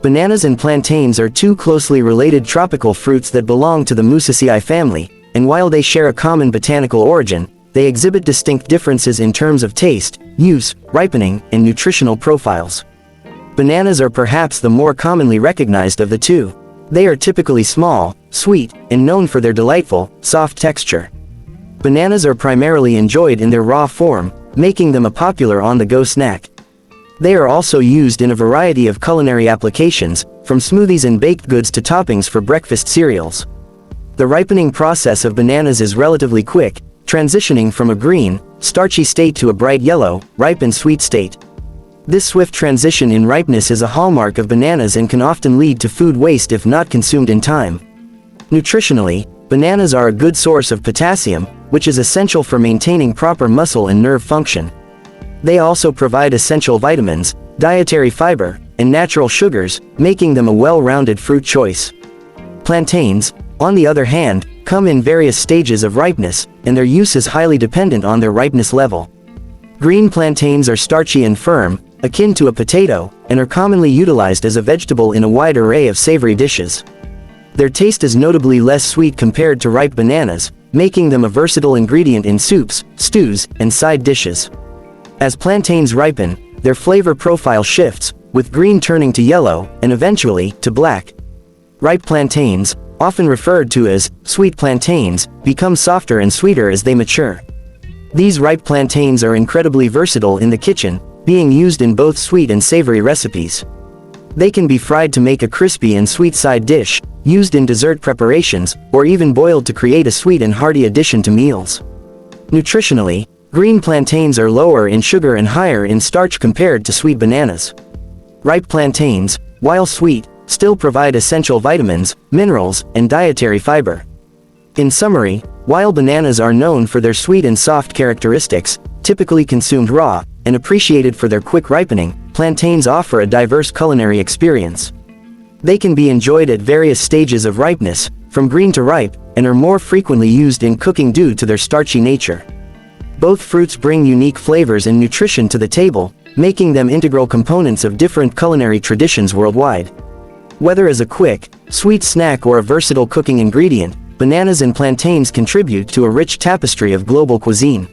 Bananas and plantains are two closely related tropical fruits that belong to the Musaceae family, and while they share a common botanical origin, they exhibit distinct differences in terms of taste, use, ripening, and nutritional profiles. Bananas are perhaps the more commonly recognized of the two. They are typically small, sweet, and known for their delightful, soft texture. Bananas are primarily enjoyed in their raw form, making them a popular on-the-go snack. They are also used in a variety of culinary applications, from smoothies and baked goods to toppings for breakfast cereals. The ripening process of bananas is relatively quick, transitioning from a green, starchy state to a bright yellow, ripe and sweet state. This swift transition in ripeness is a hallmark of bananas and can often lead to food waste if not consumed in time. Nutritionally, bananas are a good source of potassium, which is essential for maintaining proper muscle and nerve function. They also provide essential vitamins, dietary fiber, and natural sugars, making them a well-rounded fruit choice. Plantains, on the other hand, come in various stages of ripeness, and their use is highly dependent on their ripeness level. Green plantains are starchy and firm, akin to a potato, and are commonly utilized as a vegetable in a wide array of savory dishes. Their taste is notably less sweet compared to ripe bananas, making them a versatile ingredient in soups, stews, and side dishes. As plantains ripen, their flavor profile shifts, with green turning to yellow, and eventually, to black. Ripe plantains, often referred to as sweet plantains, become softer and sweeter as they mature. These ripe plantains are incredibly versatile in the kitchen, being used in both sweet and savory recipes. They can be fried to make a crispy and sweet side dish, used in dessert preparations, or even boiled to create a sweet and hearty addition to meals. Nutritionally, green plantains are lower in sugar and higher in starch compared to sweet bananas. Ripe plantains, while sweet, still provide essential vitamins, minerals, and dietary fiber. In summary, while bananas are known for their sweet and soft characteristics, typically consumed raw, and appreciated for their quick ripening, plantains offer a diverse culinary experience. They can be enjoyed at various stages of ripeness, from green to ripe, and are more frequently used in cooking due to their starchy nature. Both fruits bring unique flavors and nutrition to the table, making them integral components of different culinary traditions worldwide. Whether as a quick, sweet snack or a versatile cooking ingredient, bananas and plantains contribute to a rich tapestry of global cuisine.